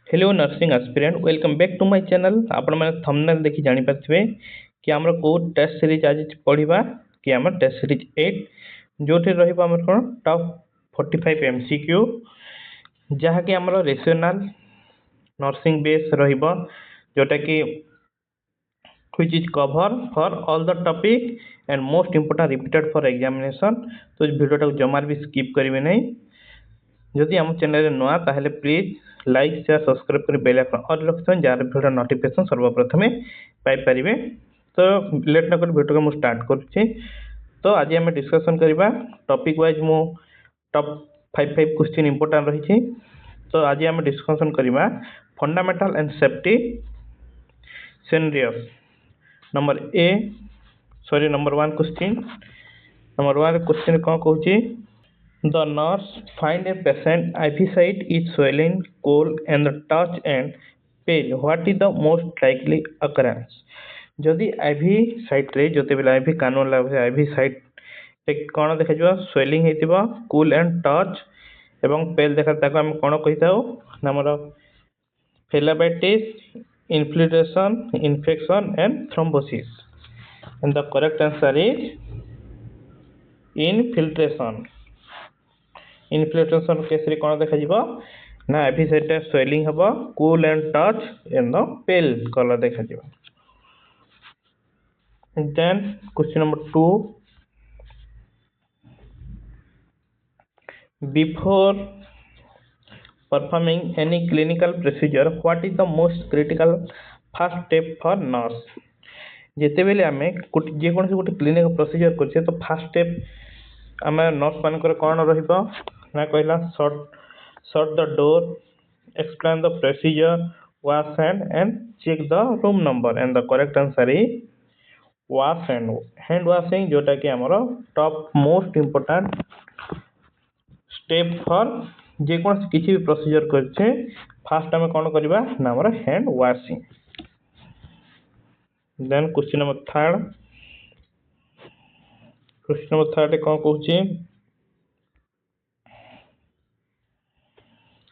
Hello nursing aspirant welcome back to my channel. आपण मैंने thumbnail देखि जानि पारथिबे कि हमर को टेस्ट सीरीज आज पढ़िबा कि हमर टेस्ट सीरीज 8 जोठी रहिबा हमर कोन टॉप 45 एमसीक्यू जहा कि हमर रेशनल नर्सिंग बेस रहिबा जोटा कि which is cover for all the topic and most important repeated for examination। तो इस वीडियो को जमार भी स्किप करिवे नहीं। जदि हम चैनल रे नया ताहले प्लीज लाइक शेयर सब्सक्राइब कर बेल आइकन और रखथन जार वीडियो नोटिफिकेशन सर्वप्रथमे पाई परिवे। तो लेट न कर वीडियो को मु स्टार्ट करछि। तो आज हम डिस्कशन करबा टॉपिक वाइज मु टॉप 5 क्वेश्चन इंपोर्टेंट रही। तो आज हम डिस्कशन करबा fundamental and safety scenarios. Number 1 question. Number 1 question कौन कहूची The nurse find a patient IV site is swelling, cold and the touch and pale. What is the most likely occurrence? जदि IV site रे जोते बेला IV कानून लागो IV site रे कोन देखा जवा swelling हेतिबा cool and touch एवं pale देखा ताको हम कोन कहिताओ हमर phlebitis, infiltration, infection and thrombosis. And the correct answer is infiltration. Infiltration case रे कोन देखा जिवो ना एफी साइट स्वेलिंग हबो cool and touch and the pale colour देखा जिवो। Then question number 2 before performing any clinical procedure what is the most critical first step for nurse. जेते बेले हमें जे कोन से गोटे क्लिनिकल प्रोसीजर करछे तो फर्स्ट स्टेप हमें नर्स मानकर कोन रहिबो ना कहला shut the door, explain the procedure, wash hand and check the room number and the correct answer is wash hand washing जोटा कि हमरो top most important step for जे कोन किछि भी प्रोसीजर करछे फास्ट हमें कोन करबा ना हमरो hand washing. Then question number 3 कोन कहूची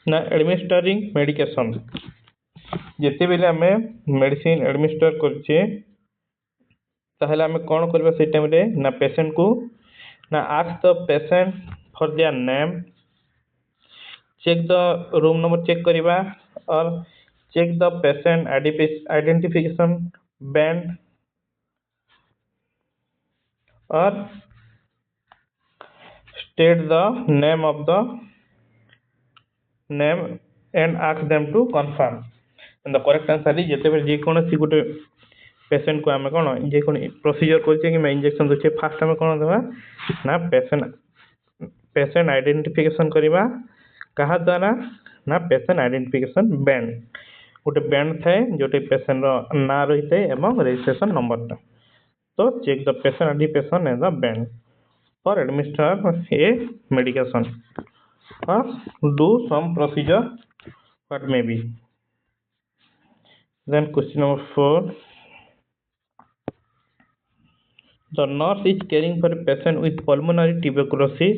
ना एडमिनिस्ट्रिंग मेडिकेशन जेते बेले हमें मेडिसिन एडमिनिस्टर करछे ताहले हमें कोन करबा से टाइम रे ना पेशेंट को ना ask the patient for their name, check the room number check करबा और check the patient identification band और state the name of the name and ask them to confirm and the correct answer is जेते बेले जे कोन सी गुटे patient को हमें कोन जे कोन procedure करछे कि injection दोछे fast हमें कोन देबा ना पेशेंट आइडेंटिफिकेशन करबा कहा द्वारा ना पेशेंट आइडेंटिफिकेशन बैंड गुटे बैंड थाए जोटे पेशेंट रो ना रहिते एवं रजिस्ट्रेशन नंबर ता। तो check the patient identification and the band for administer a medication or do some procedure what may be. Then question number 4 the nurse is caring for a patient with pulmonary tuberculosis.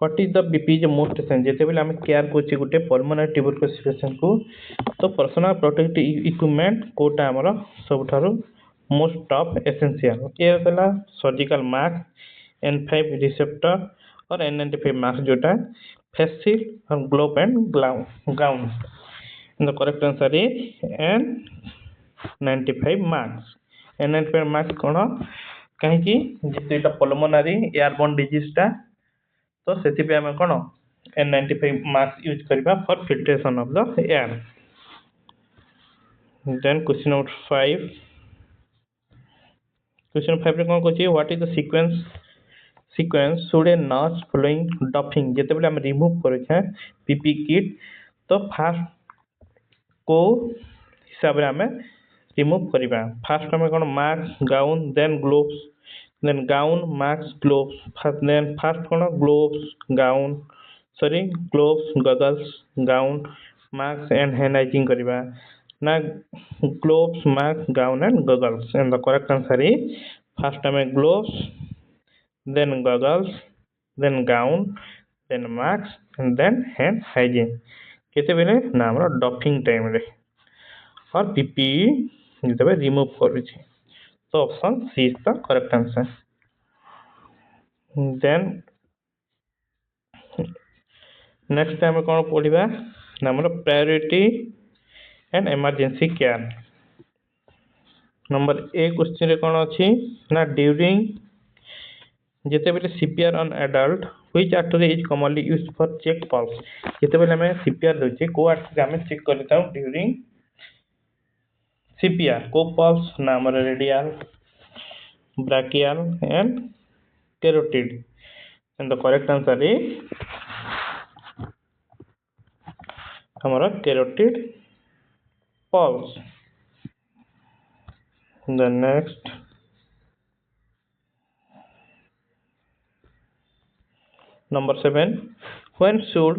What is the BP is most essential जेते बेले हम care करछि गुटे pulmonary tuberculosis patient को तो personal protective equipment कोटा हमर सबठारो most top essential ए होला सर्जिकल मास्क N5 रिसेप्टर और N95 मास्क जोटा फेस शील्ड और glove and gown. The correct answer is N95 mask. N95 mask कोन काहे कि जेटा पल्मोनरी एयरबोर्न डिजीज ता तो सेति पे हम कोन N95 मास्क यूज करबा for filtration of the air. Then question number 5 रे कोन कहछि what is the sequence should a nurse following doffing जेते बेले हम रिमूव करे छै पीपी किट तो फास्ट को हिसाब रे हमें रिमूव करबा फास्ट हमें कोन mask gown then gloves then gown mask gloves first कोन gloves gown gloves goggles gown mask and hand hygiene करबा ना gloves mask gown and goggles and the correct answer is first हमें gloves then goggles, then gown, then mask, and then hand hygiene. केतेबेले ना हमर डफिंग time रे और PPE जब remove करूची तो option C is the correct answer then next time कौन पढ़ा ना हमर priority and emergency care number ए क्वेश्चन रे कौन अच्छी ना ड्यूरिंग जितेबेले CPR on adult which artery is commonly used for check pulse जितेबेले हमें सीपीआर दोचे को आर्टरी हमें चेक करता हूं ड्यूरिंग सीपीआर को पल्स ना हमर radial ब्राchial and carotid and the correct answer is हमारा carotid pulse the next number 7 when should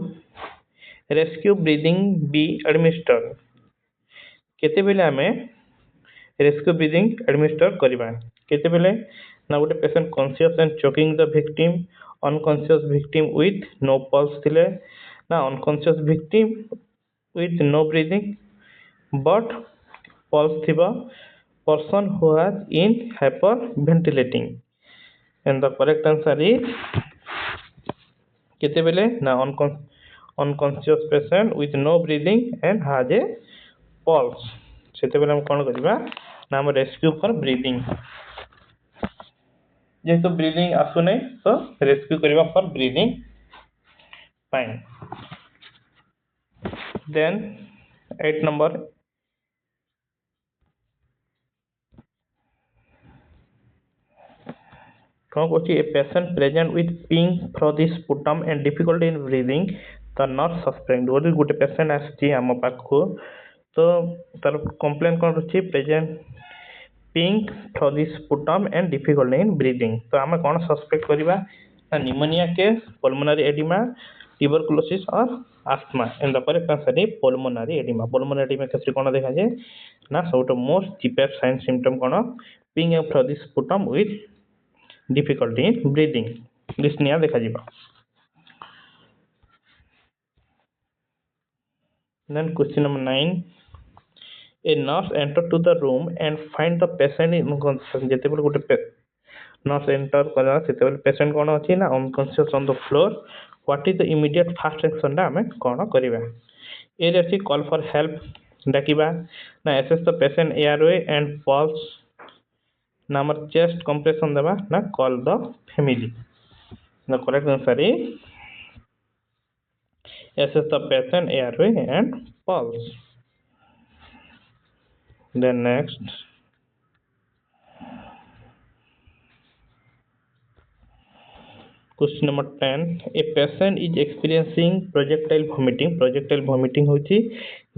rescue breathing be administered केतेबेले हमें रेस्क्यू ब्रीदिंग एडमिनिस्टर करबा केतेबेले ना गोटे patient conscious and choking the victim unconscious victim with no pulse थिले ना unconscious victim with no breathing but pulse थिबा person who has in hyperventilating and the correct answer is केतेबेले ना unconscious patient with no breathing and has a pulse सेतेबेले हम कोन करबा ना हम रेस्क्यू फॉर ब्रीदिंग जेहेतु ब्रीदिंग आसु नहीं तो रेस्क्यू करबा for breathing fine then 8 number कौन कहूँ a patient present with pink frothy sputum and difficulty in breathing the nurse suspect गोटे पेशेंट आसी आम पाखु तो तार कंप्लेन कौन रही present pink frothy sputum and difficulty in breathing तो आम कौन सस्पेक्ट करवा pneumonia case pulmonary oedema tuberculosis और asthma and the correct answer is pulmonary oedema case कौन देखा जाए ना सब मोस्ट चीपेस्ट साइन सिम्पटम कौन pink and frothy sputum with difficulty in breathing dyspnea देखा जीवा then question number 9 a nurse enter to the room and find the patient in unconscious जेतेबेले गोटे nurse enter करा सेतेबेले patient कोन अछि ना unconscious on the floor what is the immediate first action दा हमें कोन करबा ए रेसी call for help डाकिबा ना assess the patient airway and pulse ना हमर चेस्ट कंप्रेशन देबा ना call the family the correct answer is assess the patient airway and pulse then next question number 10 a patient is experiencing projectile vomiting होची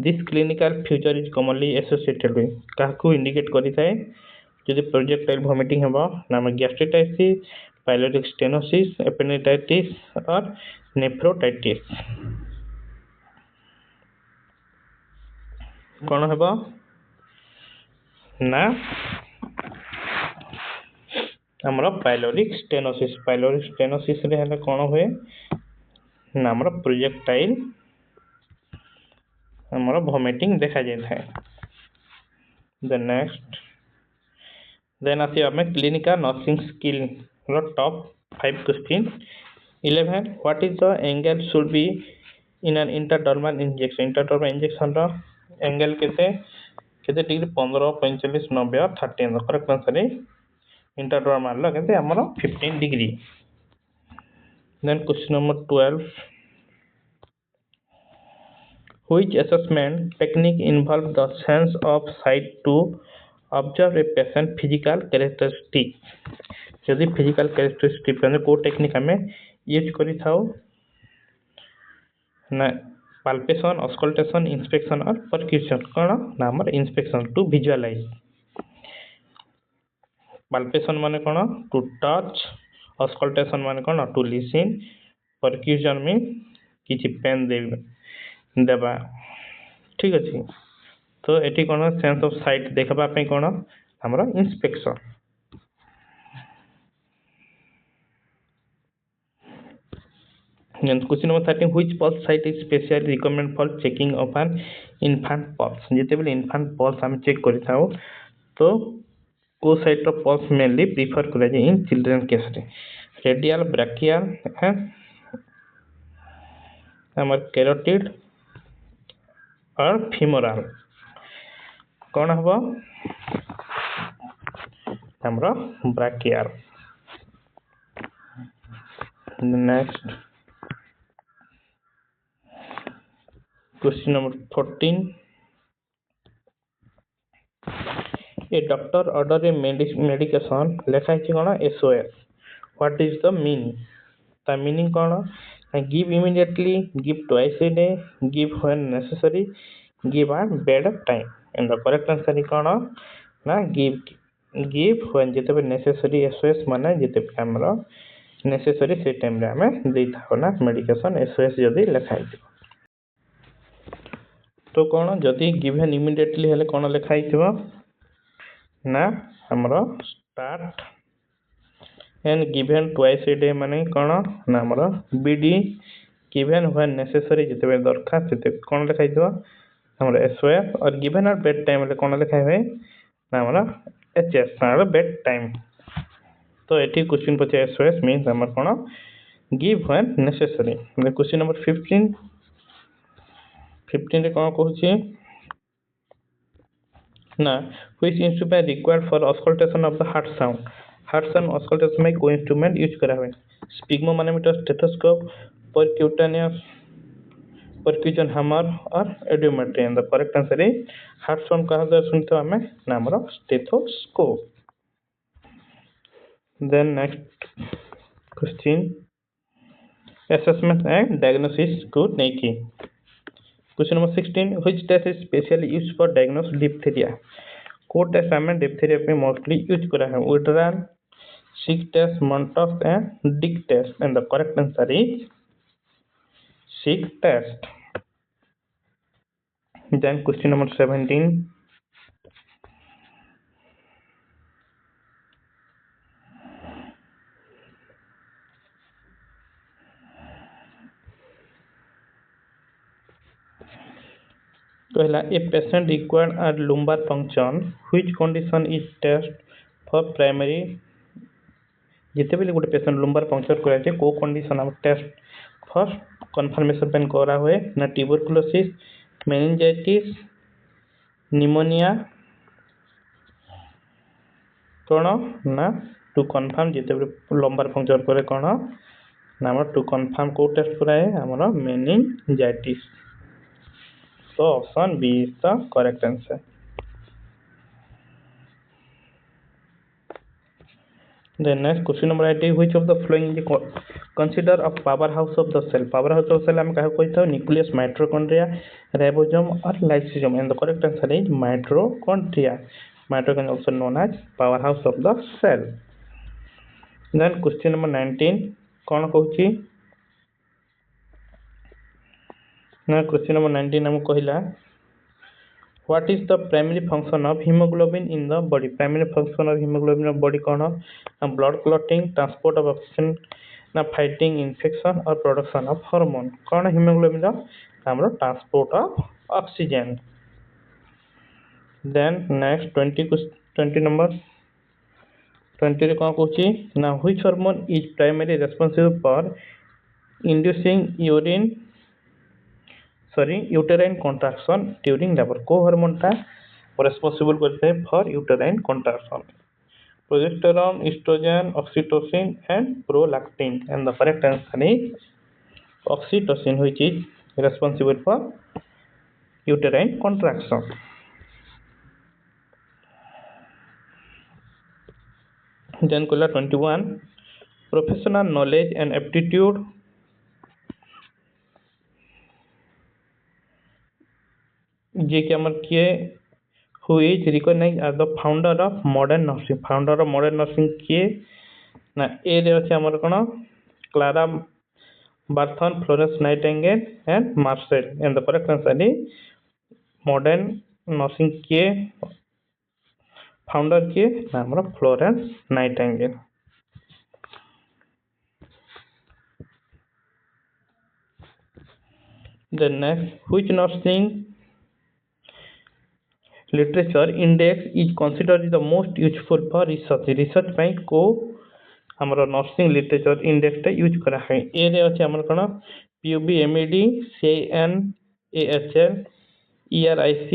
this clinical feature is commonly associated with काहकु indicate करि थाए जदि projectile vomiting हेबा नाम gastritis pyloric stenosis appendicitis और नेफ्रोटाइटिस कौन हेबा ना हमर पाइलोरिक स्टेनोसिस रे हले कौन हुए ना हमर प्रोजेक्टाइल हमर वॉमिटिंग देखा जाय थाए द नेक्स्ट then आसी हमें क्लिनिकल नर्सिंग स्किल रो top 5 question 11 what is the angle should be in an intradermal injection रो एंगल केते डिग्री 15 45 90 और 30 करेक्ट आंसर है इंटरडर्मल लो केते हमर 15 degree then question number 12 which assessment technique involve the sense of sight to observe a patient physical characteristic यदि physical characteristic पे को technique हमें यूज करी थाओ ना पाल्पेशन ऑस्कल्टेशन इंस्पेक्शन और परक्यूशन कोन ना हमर इंस्पेक्शन टू विजुअलाइज पाल्पेशन माने कोन टू टच ऑस्कल्टेशन माने कोन टू लिसन परक्यूशन में किछि पेन देबा ठीक अछि तो eighty cone sense of site देखबा पे कोन हमर inspection Then question number 13, which pulse site is specially recommended for checking of an infant pulse? जिते भी infant pulse हम check करता हो तो को site of pulse mainly prefer करा जाए इन चिल्ड्रन केस रे रेडियल ब्राकियल हमर कैरोटिड और फीमोरल कौन हबो हमरो ब्राकियल। नेक्स्ट क्वेश्चन नंबर 14, ए डॉक्टर ऑर्डर ए मेडिकेशन लिखा है कौन SOS, what is the meaning? ता मीनिंग कौन? Give immediately, give twice a day, give when necessary, give at bed time. And the correct answer is कौन ना give when जिते necessary SOS माने जिते हमरो नेसेसरी से टाइम रे हमें देता हो ना मेडिकेशन SOS जदी लिखा है तो कौन जदी गिवन इमीडिएटली हेले कौन लिखा है ना हमरो start and given twice a day माने कौन ना हमरो BD गिवन व्हेन नेसेसरी जिते दरकार से कौन लिखा है हमरो SOS और गिवन एट बेड टाइम ले कौन लिखा है ना हमरो HS ना बेड टाइम। तो एटी क्वेश्चन पचे SOS मीन्स हमर कौन give when necessary. Question number 15 रे कौन कहूची ना which instrument required for auscultation of the heart sound auscultation में कोई इंस्ट्रूमेंट यूज करा हुए स्पिग्मोमानोमीटर, स्टेथोस्कोप, परक्यूजन हैमर और audiometry. And the correct answer is heart sound कहा जाए सुनते हमें ना हमरो stethoscope. Then next question, assessment and diagnosis को नहीं। Question number 16, which test is specially used for diagnose diphtheria? को टेस्ट हमें डिप्थेरिया पे मोस्टली यूज करा है Widal, Schick test, Mantoux and Dick test. And the correct answer is Schick test. Then question number 17, पहला a patient required a lumbar puncture, which condition is test for primary? जिते भी गोटे patient लुम्बार puncture करा जाए को condition हम test first confirmation pen करा हुए ना ट्यूबरकुलोसिस, मेनिंजाइटिस, निमोनिया कौन ना टू कंफर्म जिते भी लंबार पंक्चर करे कौन ना हम टू कंफर्म को टेस्ट कराए हमरो meningitis. So option B is the correct answer. Then next question number 18, which of the following is consider a powerhouse of the cell? Powerhouse of cell हम कहा कोई था न्यूक्लियस, माइटोकॉन्ड्रिया, राइबोसोम और lysosome. And the correct answer is mitochondria. Mitochondria also known as powerhouse of the cell. Then question number 19 कौन कहूची ना question number 19 हम कहला what is the primary function of hemoglobin in the body? Primary function of hemoglobin of body कौन है blood clotting, transport of oxygen ना fighting infection और production of hormone। कौन है hemoglobin का हमरो transport of oxygen। Then next 20 number 20 रे कौन कहूची ना which hormone is primarily responsible for inducing uterine contraction during labor? को हार्मोन टा रेस्पॉन्सिबल करते हैं for uterine contraction? Progesterone, oestrogen, oxytocin and prolactin. And the correct answer is oxytocin which is responsible for uterine contraction. Then कोला 21, professional knowledge and aptitude जे कि हमर किए who is recognized as the founder of modern nursing? Founder of modern nursing किए ना ए रे अछि हमर कोन Clara Barton, Florence Nightingale and Marcel. And the correct answer is modern nursing किए फाउंडर किए ना हमर Florence Nightingale. Then next, which nursing literature index is considered the most useful for research? Research ପାଇଁ କୋଉ ଆମର nursing literature index ଟା use करा है? ए रे अछि हमर कोन PUBMED CNAHL ERIC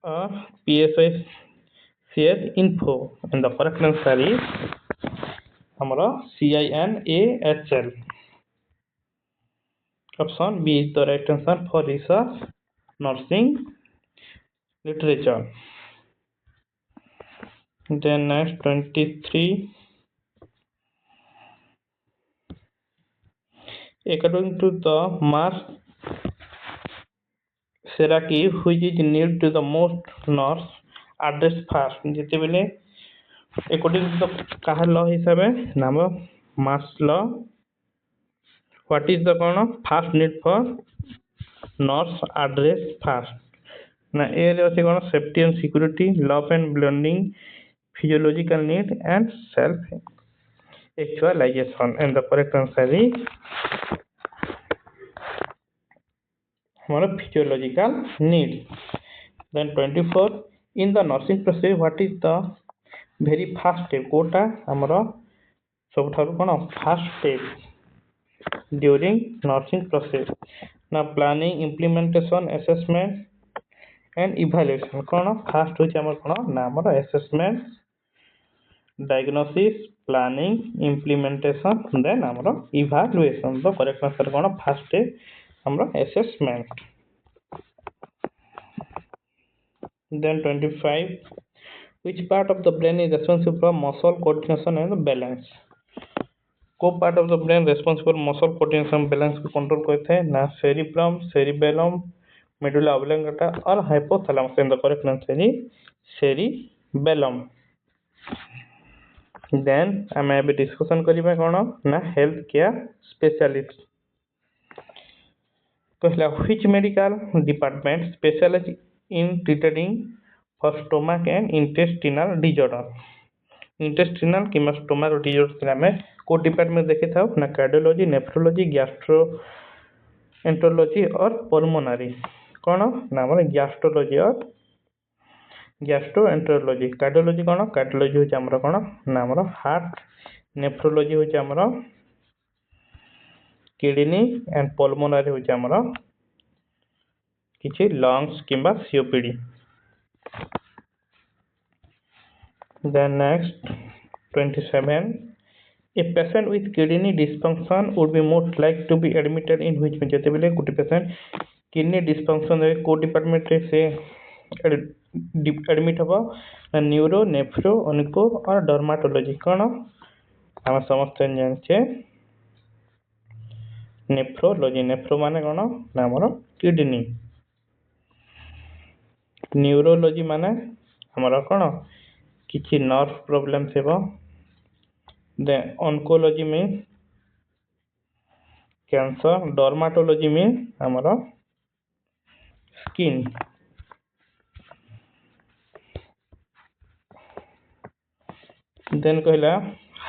or PSICS info, and the correct answer is हमर CINAHL. Option B is the right answer for research nursing literature. Then next 23, according to the ภิरकी, which is need to the most nurse address first? जेते बेले according to the काहा law हिसाबे नाम Mars law, what is the cone first need for nurse address first? ना ए रे अछि कोन safety and security, love and belonging, physiological need and self actualization, and the correct answer is हमारा physiological need. Then 24, in the nursing process what is the very first step? Kota हमारा सबठारु कोन first step during nursing process? ना planning, implementation, assessment and evaluation. Cone first होछि हमर कोन ना हमर assessment, diagnosis, planning, implementation, then हमर evaluation. The correct answer cone first step हमर assessment. Then 25, which part of the brain is responsible for muscle coordination and balance? को part of the brain responsible for muscle coordination balance को control करता है? ना cerebrum, cerebellum, medulla oblongata or hypothalamus, and the correct answer is cerebellum. Then आम ए discussion करिबा कोन ना health care specialist. कहला which medical department specializes in treating for stomach and intestinal disorder? Intestinal कि stomach disorder आम को department देखी था ना कार्डियोलॉजी, नेफ्रोलॉजी, गैस्ट्रोएंटरोलॉजी और पल्मोनरी. कौन ना हमर गैस्ट्रोलॉजी और गैस्ट्रोएंटरोलॉजी. कार्डियोलॉजी कौन? कार्डियोलॉजी होची हमर कौन ना हमर हार्ट. नेफ्रोलॉजी होची हमर किडनी एंड पल्मोनरी होची हमर किछि लंग्स किंबा COPD. Then next 27, a patient with kidney dysfunction would be most likely to be admitted in which? जेते बेले गुटे पेशेंट किडनी डिस्फंक्शन रे को डिपार्टमेंट रे से एडमिट हबो ना न्यूरो, नेफ्रो, ओनिको और डर्माटोलॉजी. कोन हम समस्त जान छे नेफ्रोलॉजी. नेफ्रो माने कोन ना हमर किडनी. न्यूरोलॉजी माने हमर कोन किछि नर्व प्रॉब्लम सेबो. देन ऑन्कोलॉजी में कैंसर. डर्माटोलॉजी में हमारा स्किन. देन कहला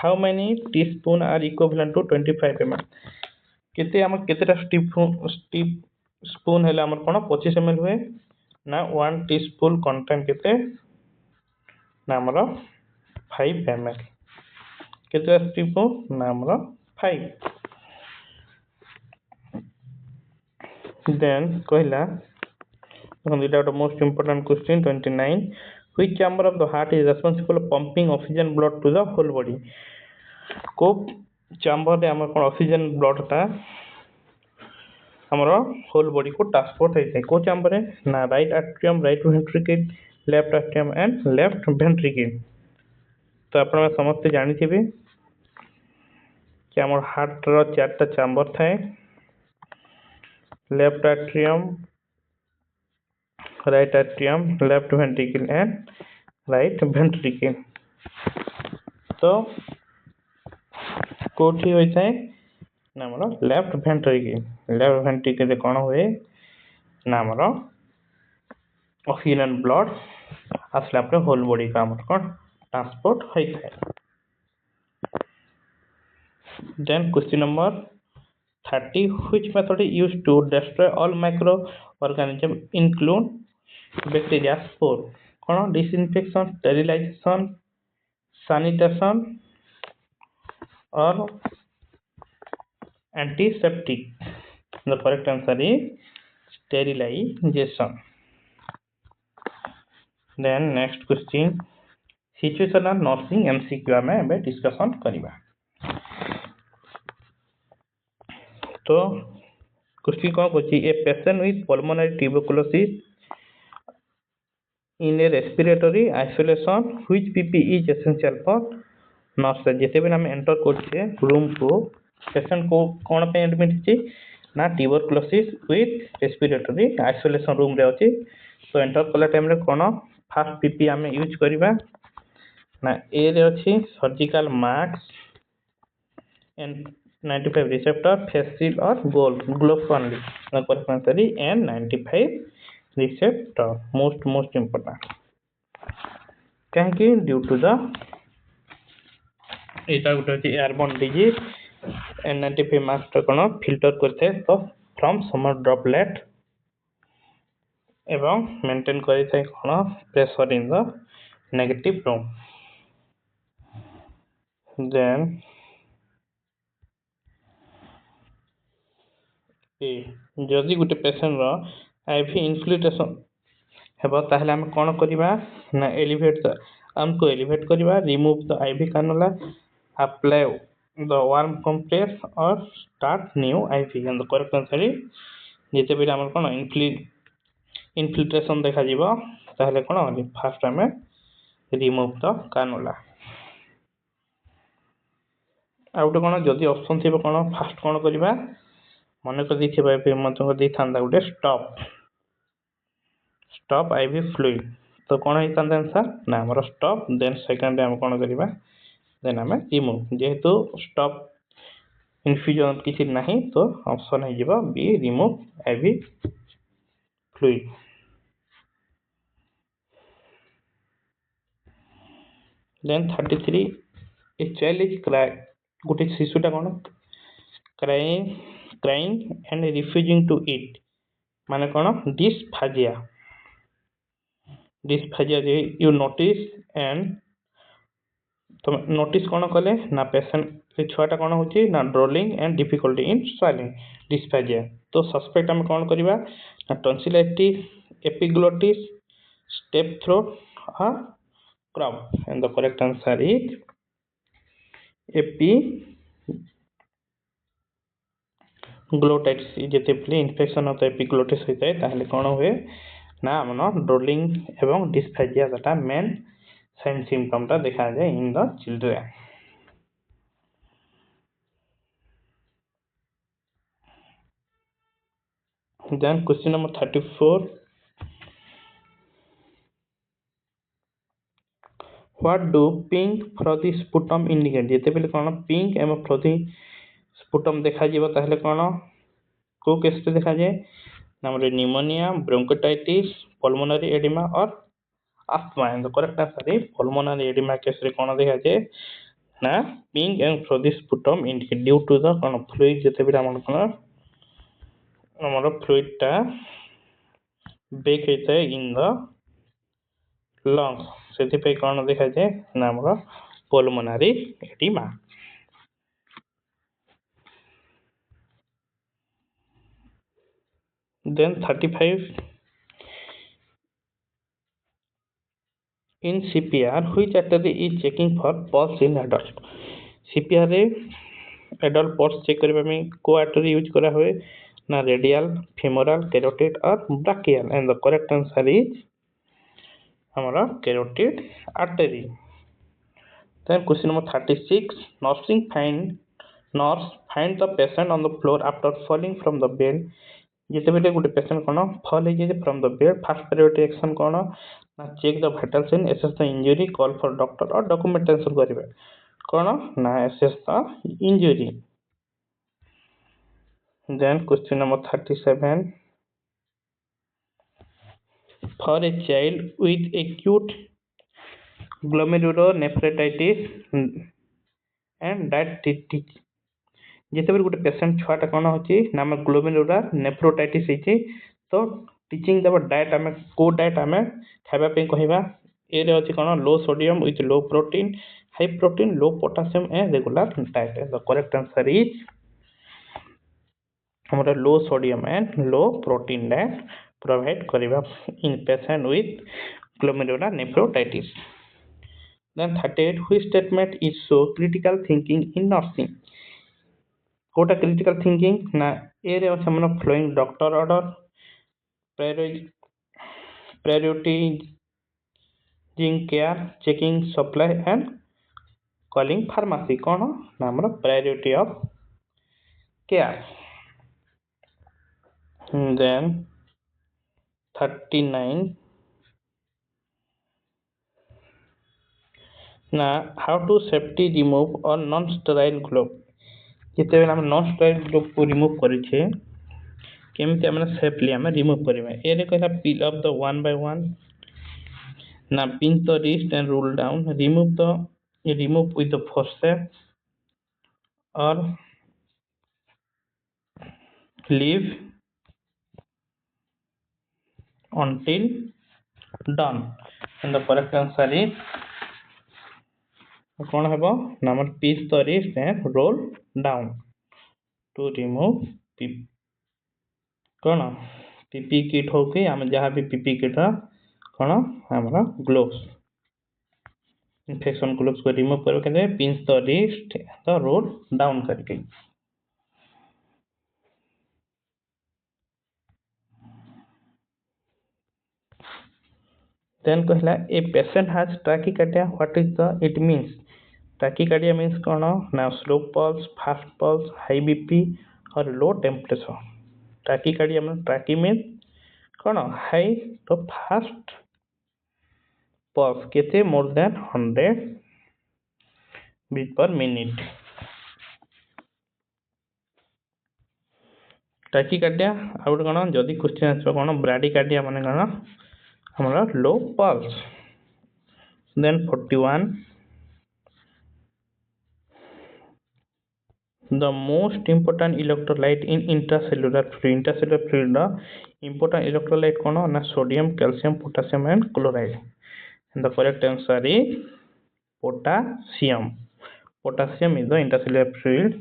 how many teaspoon are equivalent to 25 ml? केते हमर केतेटा स्पून हैला हमर कोन 25 ml हुए ना 1 टीस्पून कंटेन केते ना हमर 5 ml. केते टीस्पून ना हमर 5. Then कहला this most important question 29, which chamber of the heart is responsible for pumping oxygen blood to the whole body? को chamber रे हमर कोन ऑक्सीजन ब्लड ता हमर होल बॉडी को ट्रांसपोर्ट होइते. को chamber रे ना right atrium, right ventricle, left atrium and left ventricle. तो आपण समस्त जानि थिबे कि हमर हार्ट रो चारटा चैम्बर थाए. Left atrium, right atrium, left ventricle and right ventricle. तो कोठी होई थाए ना हमर लेफ्ट वेंट्रिकल. लेफ्ट वेंट्रिकल रे कोन होए ना हमर ऑक्सीजन ब्लड आसला पर होल बॉडी का हमर कोन ट्रांसपोर्ट होई थाए. Then question number 30. Which method is used to destroy all microorganisms include bacteria, spore? कौन disinfection, sterilization, sanitation or antiseptic? The correct answer is sterilization. Then next question, situational nursing MCQ आमे एबे discussion करिबा. तो question कौन कहछि, a patient with pulmonary tuberculosis in a respiratory isolation which PPE is essential for nurse. जेते भी हम enter करछे रूम को, पेशेंट को कोन पे एडमिट छी ना tuberculosis with respiratory isolation room रे अछि. तो एंटर कला टाइम रे कोन फर्स्ट पीपी आमे यूज करिबा ना ए रे अछि surgical mask and 95 receptor, face shield or gloves only. The correct answer is N95 receptor. Most important. कहीं due to the एटा गुटे एयरबोर्न डिजीज N95 मास्क कोन फिल्टर करथे तो फ्रॉम समर ड्रॉपलेट एवं मेंटेन करिथे कोन pressure in the negative room. Then जदि गोटे पेशेंट रो आईवी इन्फ्लेटेशन हेबो ताहले हम कोन करिबा ना एलिवेट हमको एलिवेट करिबा, remove the IV cannula, apply the warm compress और start new IV. And the correct answer is जेते भी हमर कोन इन्फ्लेटेशन देखा जीवो ताहले कोन फर्स्ट हमें रिमूव द कैनुला. आउट कोन जदि ऑप्शन थिबो कोन फर्स्ट कोन करिबा मन को देखिबा पे मत को दी थांदा गुटे स्टॉप आईवी फ्लूइड. तो कोन है थांदा आंसर ना हमर स्टॉप. देन सेकंड हम कोन करिबा देन हम रिमूव. जेहेतु स्टॉप इन्फ्यूजन किछि नाही तो ऑप्शन है जीवो B remove IV fluid. Then 33 a child is गुटे शिशुटा कोन crying and refusing to eat माने कोन dysphagia you notice and तो नोटिस कोन कले ना पेशेंट से छुआटा कोन होची ना drooling and difficulty in swallowing dysphagia. तो सस्पेक्ट हम कोन करिबा ना टॉन्सिलाइटिस, एपिग्लोटिस, स्टेप थ्रोट और croup. And the correct answer is glottitis. जेते भी इन्फेक्शन होता है एपिग्लोटिस होता है ताहले कोन हुए ना हमनो ड्रोलिंग एवं dysphagia that main sign symptom ता देखा जाए in the children. Then question number 34, what do pink frothy sputum indicate? जेते भी कोन पिंक एवं फ्रॉथी स्पुटम देखा जीवो ताहले कोन को केस देखा जाए number pneumonia, bronchitis, pulmonary oedema और asthma. And the correct answer is pulmonary oedema case रे कोन देखा जाए ना pink and frothy sputum indicate due to the कोन फ्लूइड जेते भी हमर फ्लूइड ता बेक हेते इन द लंग्स सेति पे कोन देखा जाए ना हमर pulmonary oedema. Then 35 in CPR which artery is checking for pulse in adult? CPR रे adult pulse चेक करबा में को आर्टरी यूज करा हुए ना रेडियल, फेमोरल, कैरोटिड और brachial. And the correct answer is हमारा carotid artery. Then question number 36, nurse find the patient on the floor after falling from the bed. जेते बेले गुटे पेशेंट कोन फॉल हे जे from the bed first priority action कोन ना check the vital sign, assess the injury, call for doctor और documentation करिवे कोन ना assess the injury. Then question number 37, for a child with acute glomerulonephritis and जिते गोटे पेसेंट छुआटा कौन होची ना ग्लोमेरुलर नेफ्रोटाइटिस होती तो टीचिंग देव डाएट आम को डाएट आम खावाई कहवा ए अच्छी कौन low sodium with low protein high protein low potassium and regular diet the correct answer is हमारा low sodium and low protein diet provide करवा in patient with glomerular nephritis. Then 38 which statement is so critical thinking in nursing कोटा critical thinking ना ए रे अच्छा मन flowing doctor order prioritizing care checking supply and calling pharmacy कौन ना हमर priority of care. Then 39 ना how to safety remove or non sterile glove जिते बेला हम नॉन स्टेराइल ग्लोव को रिमूव करिछे केमते हमने सेफली हम रिमूव करबा ए रे कहला peel up the one by one ना pinch the wrist and roll down remove with the forceps or leave until done and the correct answer is कौन हेबो number pinch the wrist and roll down to remove कौन PP kit हो कि हम जहाँ भी PP kit कौन हमारा ग्लोव्स इन्फेक्शन ग्लोव्स को रिमूव करके pinch the wrist the roll down करके. Then कहला a patient has tachycardia what is the it means tachycardia means कौन ना slow pulse fast pulse high bp और low temperature tachycardia means tachy means कौन high तो fast pulse केते more than 100 beat per minute tachycardia out कौन जदि question आछो कौन bradycardia माने कौन हमारा low pulse. Then 41 the most important electrolyte in intracellular fluid the important electrolyte कौन ना sodium calcium potassium and chloride and the correct answer is potassium. Potassium is the intracellular fluid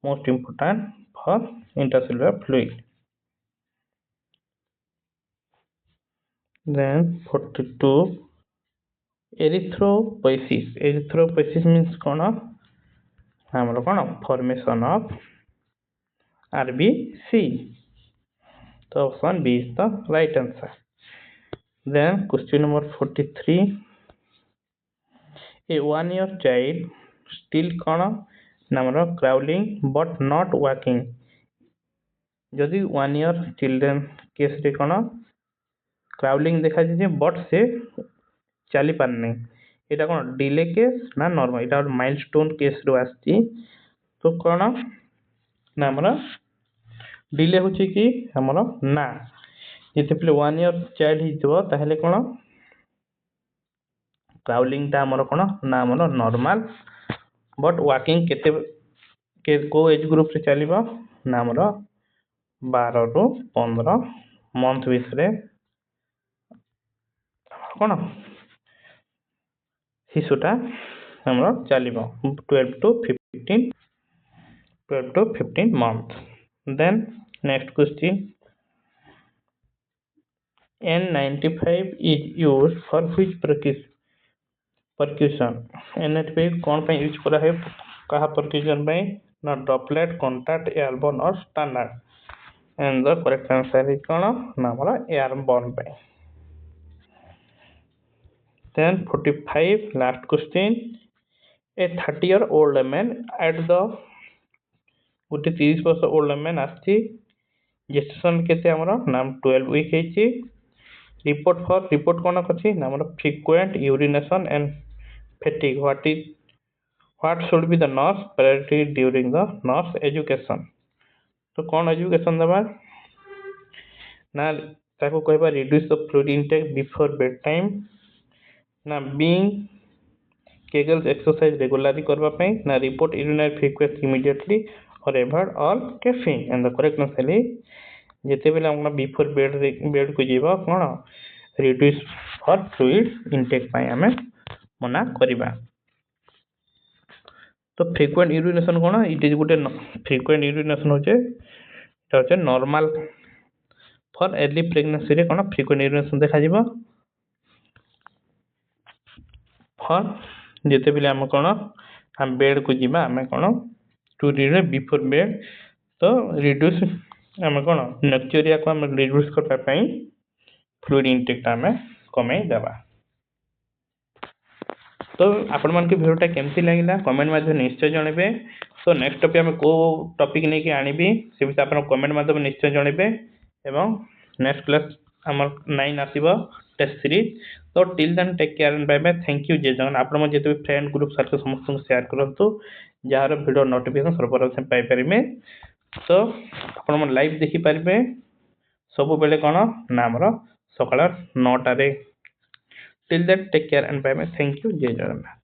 most important for intracellular fluid. Then 42 erythropoiesis means कौन हमरो कौन formation of RBC तो option B is the right answer. Then question number 43 a 1 year child still कौन हमरो crawling but not walking जदि 1 year children case रे कौन crawling देखा जे बट से चली पार नहीं एटा कौन डिले केस ना नॉर्मल एटा माइलस्टोन केस रो आछि तो कौन ना हमरा डिले होछि कि हमरा ना जेते पले 1 ईयर चाइल्ड हिजबो ताहले कौन क्राउलिंग ता हमरा कौन ना हमरा नॉर्मल बट वॉकिंग केते के को एज ग्रुप रे चलीबो ना हमरा 12 रो 15 मंथ बिसरे कौन शिशुटा हमरा चलीबो 12 to 15 month. Then next question N95 is used for which percussion N95 कौन पे यूज करा है कहा percussion पे ना droplet contact airborne or standard and the correct answer is कौन ना हमारा airborne पे. Then 45 last question a 30-year-old man at the गोटे 30 वर्ष ओल्ड मैन आछि जेस्टेशन केते हमरो नाम 12 वीक हेछि रिपोर्ट कोन अछि ना हमरो frequent urination and fatigue what should be the nurse priority during the nurse education तो कोन एजुकेशन दबा ना ताको कहबा reduce the fluid intake before bed time ना बीइंग Kegels exercise regularly करबा पई ना report urinary frequency immediately or avoid all caffeine, and the correct answer is जिते बेले हम बिफोर बेड को जीव कौन रिड्यूस फॉर फ्लूइड इनटेक आम मना करवा। तो फ्रिक्वेंट यूरिनेशन कौन इट इज गोटे फ्रिक्वेंट यूरिनेशन होचे नॉर्मल फॉर अर्ली प्रेगनेंसी रे कौन फ्रिक्वेंट यूरिनेशन देखा जीव फॉर जिते बेले आम कौन आम बेड को जीवा आम कौन टू रीड बिफोर बेड तो रिड्यूस आम कौन नेक्चुरिया को आम रिड्यूस करने फ्लूइड इनटेक आम कमे देवा। तो आपण मान के वीडियोटा केमती लगिला कमेंट माध्यम निश्चय जनइबे। तो नेक्स्ट टॉपिक आम को टॉपिक लेके आनिबी से विषय आपण कमेंट माध्यम निश्चय जनइबे एवं नेक्स्ट क्लास आम 9 आसीबो टेस्ट सीरीज। तो till then take care and bye bye. Thank you जय जगन। आपण मन जेते फ्रेंड ग्रुप सर्कल समस्त शेयर करंतु जार वीडियो नोटिफिकेशन सर्वप्रथम पाई परिबे। तो आपण मन लाइव देखि परिबे सब बेले कोन ना हमर सकाळ 9 टारे। Till then take care and bye bye. Thank you जय जगन्नाथ।